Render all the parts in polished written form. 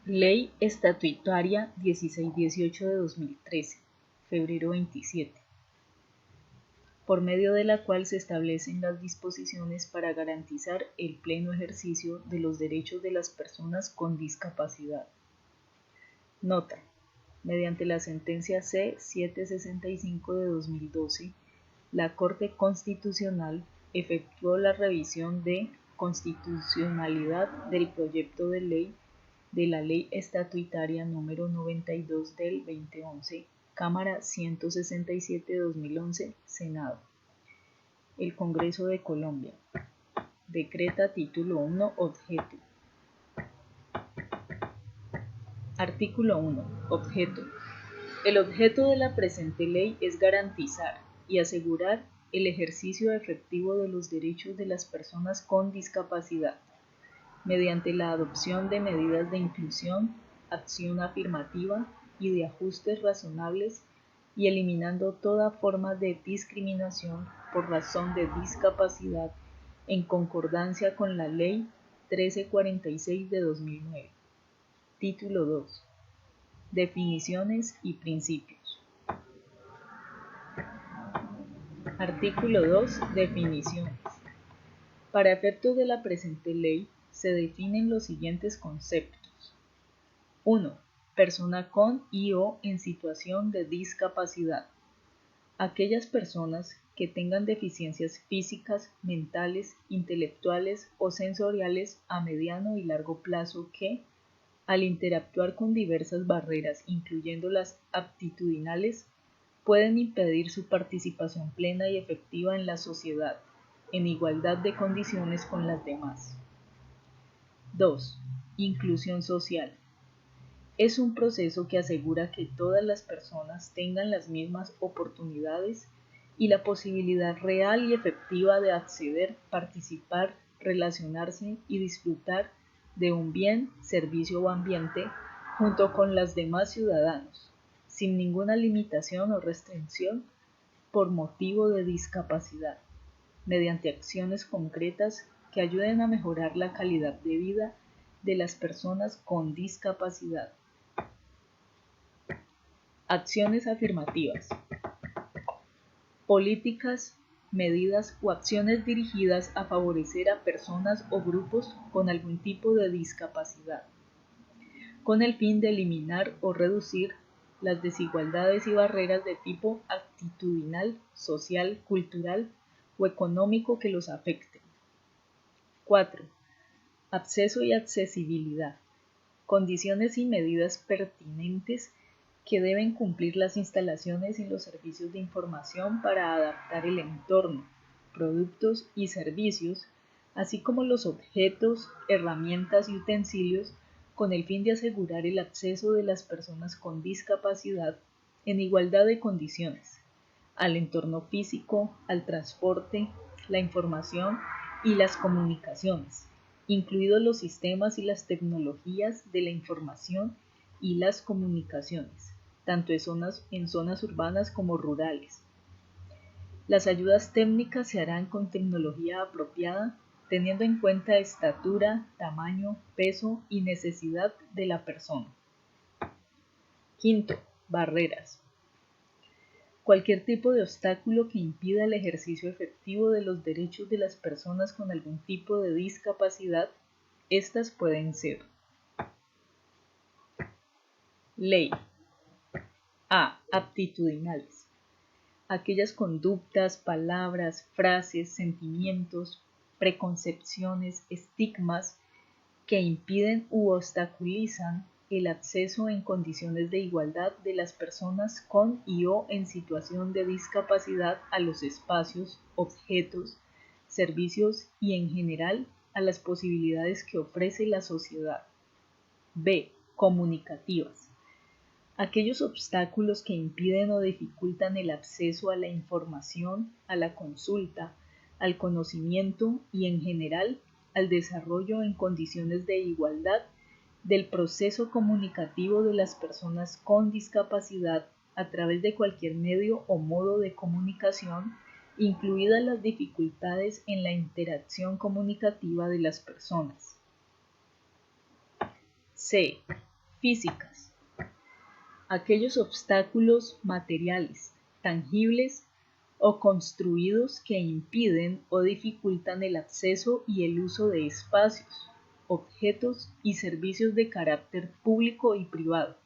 Ley Estatutaria 1618 de 2013, febrero 27, por medio de la cual se establecen las disposiciones para garantizar el pleno ejercicio de los derechos de las personas con discapacidad. Nota: mediante la sentencia C-765 de 2012, la Corte Constitucional efectuó la revisión de constitucionalidad del proyecto de ley de la Ley Estatutaria número 92 del 2011, Cámara 167 de 2011, Senado. El Congreso de Colombia. Decreta Título 1, Objeto. Artículo 1. Objeto. El objeto de la presente ley es garantizar y asegurar el ejercicio efectivo de los derechos de las personas con discapacidad, mediante la adopción de medidas de inclusión, acción afirmativa y de ajustes razonables, y eliminando toda forma de discriminación por razón de discapacidad, en concordancia con la Ley 1346 de 2009. Título 2. Definiciones y principios. Artículo 2. Definiciones. Para efectos de la presente ley, se definen los siguientes conceptos. 1. Persona con y/o en situación de discapacidad. Aquellas personas que tengan deficiencias físicas, mentales, intelectuales o sensoriales a mediano y largo plazo que, al interactuar con diversas barreras, incluyendo las aptitudinales, pueden impedir su participación plena y efectiva en la sociedad, en igualdad de condiciones con las demás. 2. Inclusión social. Es un proceso que asegura que todas las personas tengan las mismas oportunidades y la posibilidad real y efectiva de acceder, participar, relacionarse y disfrutar de un bien, servicio o ambiente junto con los demás ciudadanos, sin ninguna limitación o restricción por motivo de discapacidad, mediante acciones concretas que ayuden a mejorar la calidad de vida de las personas con discapacidad. Acciones afirmativas. Políticas, medidas o acciones dirigidas a favorecer a personas o grupos con algún tipo de discapacidad, con el fin de eliminar o reducir las desigualdades y barreras de tipo actitudinal, social, cultural o económico que los afecten. 4. Acceso y accesibilidad. Condiciones y medidas pertinentes que deben cumplir las instalaciones y los servicios de información para adaptar el entorno, productos y servicios, así como los objetos, herramientas y utensilios con el fin de asegurar el acceso de las personas con discapacidad en igualdad de condiciones al entorno físico, al transporte, la información y las comunicaciones, incluidos los sistemas y las tecnologías de la información y las comunicaciones, tanto en zonas urbanas como rurales. Las ayudas técnicas se harán con tecnología apropiada, teniendo en cuenta estatura, tamaño, peso y necesidad de la persona. 5. Barreras. Cualquier tipo de obstáculo que impida el ejercicio efectivo de los derechos de las personas con algún tipo de discapacidad, estas pueden ser: Ley. A. Aptitudinales. Aquellas conductas, palabras, frases, sentimientos, preconcepciones, estigmas que impiden u obstaculizan el acceso en condiciones de igualdad de las personas con y/o en situación de discapacidad a los espacios, objetos, servicios y en general a las posibilidades que ofrece la sociedad. B. Comunicativas. Aquellos obstáculos que impiden o dificultan el acceso a la información, a la consulta, al conocimiento y en general al desarrollo en condiciones de igualdad del proceso comunicativo de las personas con discapacidad a través de cualquier medio o modo de comunicación, incluidas las dificultades en la interacción comunicativa de las personas. C. físicas. Aquellos obstáculos materiales, tangibles o construidos que impiden o dificultan el acceso y el uso de espacios, objetos y servicios de carácter público y privado,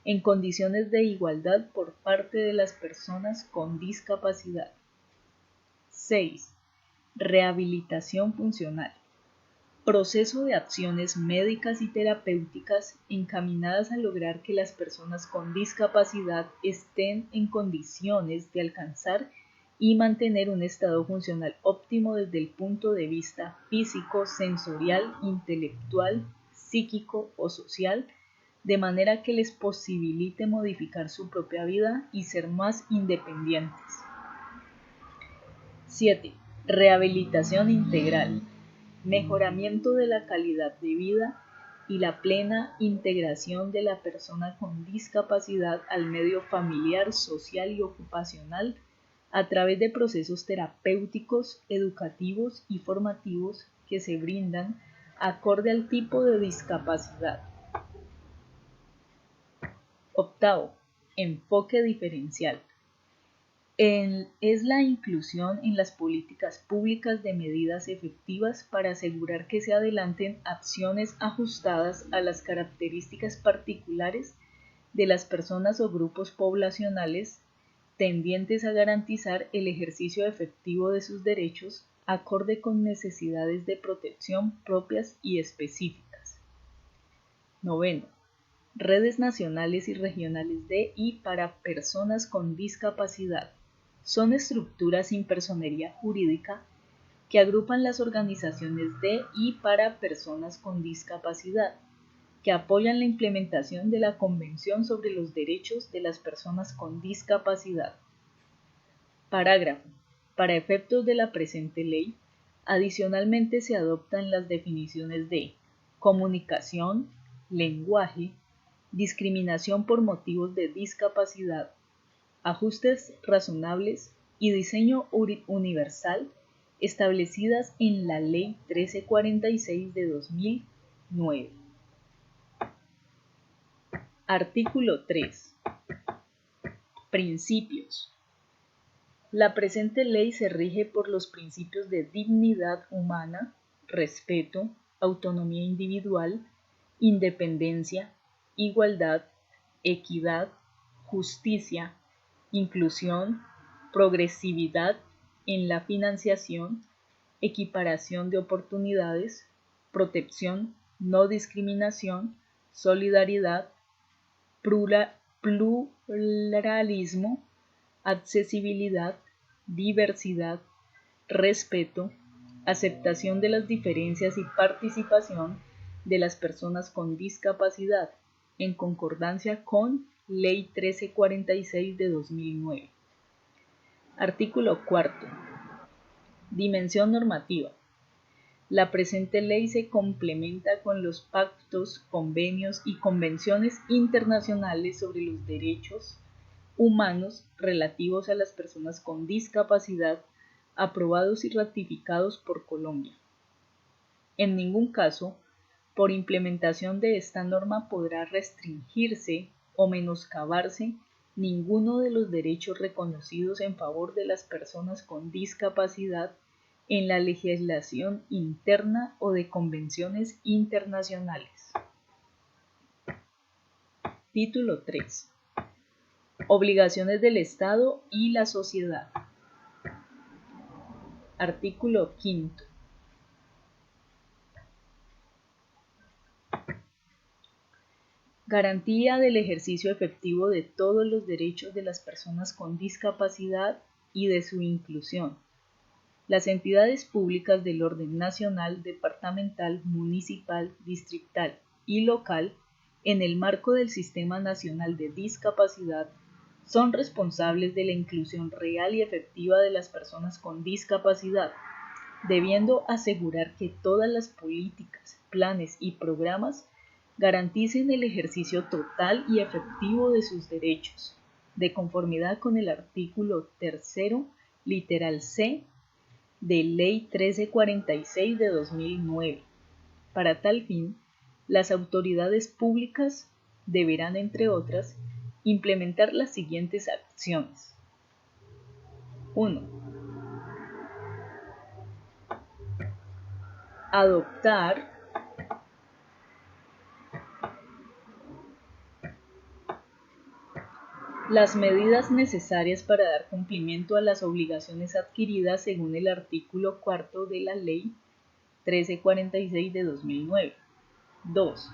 en condiciones de igualdad por parte de las personas con discapacidad. 6. Rehabilitación funcional. Proceso de acciones médicas y terapéuticas encaminadas a lograr que las personas con discapacidad estén en condiciones de alcanzar y mantener un estado funcional óptimo desde el punto de vista físico, sensorial, intelectual, psíquico o social, de manera que les posibilite modificar su propia vida y ser más independientes. 7. Rehabilitación integral. Mejoramiento de la calidad de vida y la plena integración de la persona con discapacidad al medio familiar, social y ocupacional a través de procesos terapéuticos, educativos y formativos que se brindan acorde al tipo de discapacidad. 8. Enfoque diferencial. Es la inclusión en las políticas públicas de medidas efectivas para asegurar que se adelanten acciones ajustadas a las características particulares de las personas o grupos poblacionales tendientes a garantizar el ejercicio efectivo de sus derechos acorde con necesidades de protección propias y específicas. 9. Redes nacionales y regionales de y para personas con discapacidad. Son estructuras sin personería jurídica que agrupan las organizaciones de y para personas con discapacidad, que apoyan la implementación de la Convención sobre los Derechos de las Personas con Discapacidad. Parágrafo. Para efectos de la presente ley, adicionalmente se adoptan las definiciones de comunicación, lenguaje, discriminación por motivos de discapacidad, ajustes razonables y diseño universal establecidas en la Ley 1346 de 2009. Artículo 3. Principios. La presente ley se rige por los principios de dignidad humana, respeto, autonomía individual, independencia, igualdad, equidad, justicia, inclusión, progresividad en la financiación, equiparación de oportunidades, protección, no discriminación, solidaridad, pluralismo, accesibilidad, diversidad, respeto, aceptación de las diferencias y participación de las personas con discapacidad, en concordancia con Ley 1346 de 2009. Artículo 4. Dimensión normativa. La presente ley se complementa con los pactos, convenios y convenciones internacionales sobre los derechos humanos relativos a las personas con discapacidad aprobados y ratificados por Colombia. En ningún caso, por implementación de esta norma podrá restringirse o menoscabarse ninguno de los derechos reconocidos en favor de las personas con discapacidad en la legislación interna o de convenciones internacionales. Título 3. Obligaciones del Estado y la sociedad. Artículo 5. Garantía del ejercicio efectivo de todos los derechos de las personas con discapacidad y de su inclusión. Las entidades públicas del orden nacional, departamental, municipal, distrital y local, en el marco del Sistema Nacional de Discapacidad, son responsables de la inclusión real y efectiva de las personas con discapacidad, debiendo asegurar que todas las políticas, planes y programas garanticen el ejercicio total y efectivo de sus derechos, de conformidad con el artículo 3, literal C, de Ley 1346 de 2009. Para tal fin, las autoridades públicas deberán, entre otras, implementar las siguientes acciones. 1. Adoptar las medidas necesarias para dar cumplimiento a las obligaciones adquiridas según el artículo 4 de la Ley 1346 de 2009. 2.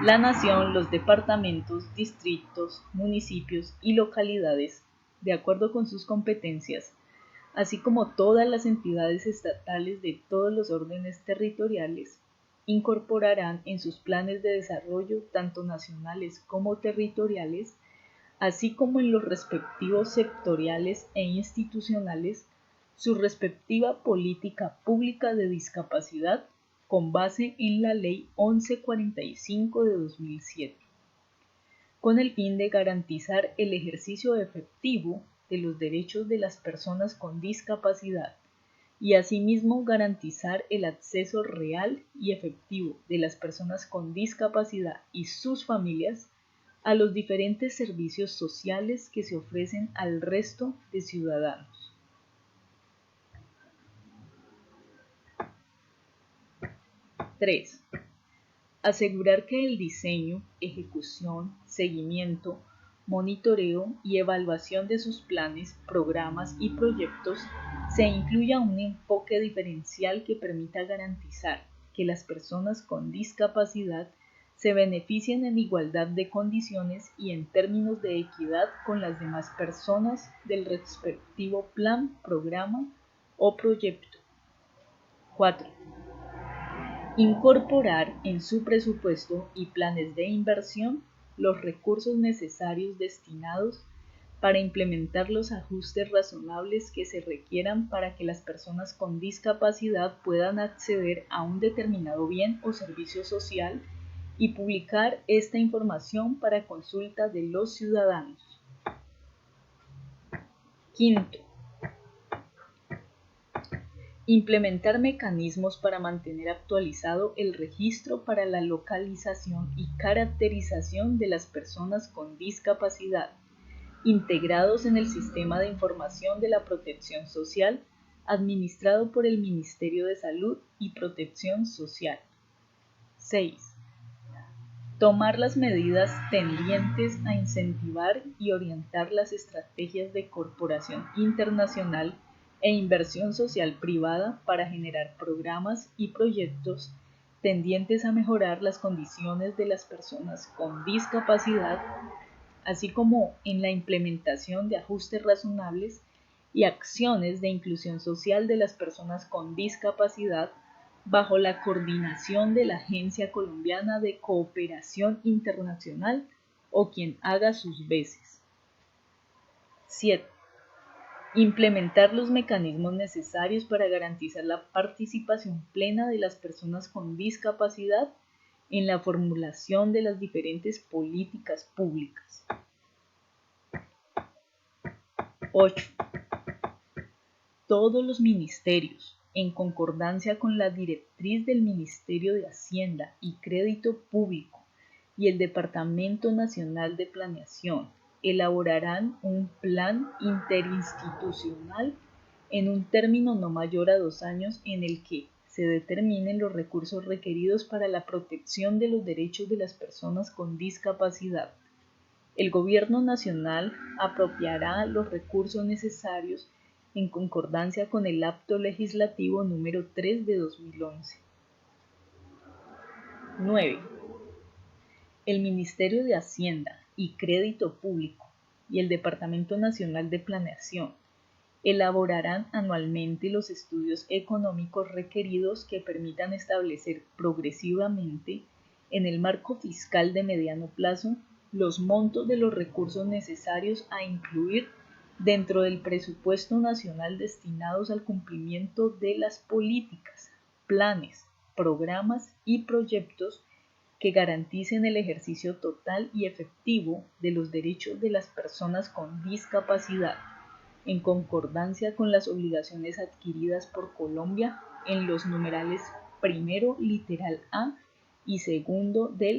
La Nación, los departamentos, distritos, municipios y localidades, de acuerdo con sus competencias, así como todas las entidades estatales de todos los órdenes territoriales, incorporarán en sus planes de desarrollo, tanto nacionales como territoriales, así como en los respectivos sectoriales e institucionales, su respectiva política pública de discapacidad con base en la Ley 1145 de 2007, con el fin de garantizar el ejercicio efectivo de los derechos de las personas con discapacidad y asimismo garantizar el acceso real y efectivo de las personas con discapacidad y sus familias a los diferentes servicios sociales que se ofrecen al resto de ciudadanos. 3. Asegurar que el diseño, ejecución, seguimiento, monitoreo y evaluación de sus planes, programas y proyectos se incluya un enfoque diferencial que permita garantizar que las personas con discapacidad se beneficien en igualdad de condiciones y en términos de equidad con las demás personas del respectivo plan, programa o proyecto. 4. Incorporar en su presupuesto y planes de inversión los recursos necesarios destinados para implementar los ajustes razonables que se requieran para que las personas con discapacidad puedan acceder a un determinado bien o servicio social y publicar esta información para consulta de los ciudadanos. 5. Implementar mecanismos para mantener actualizado el registro para la localización y caracterización de las personas con discapacidad, integrados en el Sistema de Información de la Protección Social, administrado por el Ministerio de Salud y Protección Social. 6. Tomar las medidas tendientes a incentivar y orientar las estrategias de cooperación internacional e inversión social privada para generar programas y proyectos tendientes a mejorar las condiciones de las personas con discapacidad, así como en la implementación de ajustes razonables y acciones de inclusión social de las personas con discapacidad bajo la coordinación de la Agencia Colombiana de Cooperación Internacional o quien haga sus veces. 7. Implementar los mecanismos necesarios para garantizar la participación plena de las personas con discapacidad en la formulación de las diferentes políticas públicas. 8. Todos los ministerios, en concordancia con la directriz del Ministerio de Hacienda y Crédito Público y el Departamento Nacional de Planeación, elaborarán un plan interinstitucional en un término no mayor a 2 años en el que se determinen los recursos requeridos para la protección de los derechos de las personas con discapacidad. El Gobierno Nacional apropiará los recursos necesarios en concordancia con el Acto Legislativo número 3 de 2011. 9. El Ministerio de Hacienda y Crédito Público y el Departamento Nacional de Planeación elaborarán anualmente los estudios económicos requeridos que permitan establecer progresivamente, en el marco fiscal de mediano plazo, los montos de los recursos necesarios a incluir dentro del presupuesto nacional destinados al cumplimiento de las políticas, planes, programas y proyectos que garanticen el ejercicio total y efectivo de los derechos de las personas con discapacidad, en concordancia con las obligaciones adquiridas por Colombia en los numerales primero literal A y segundo del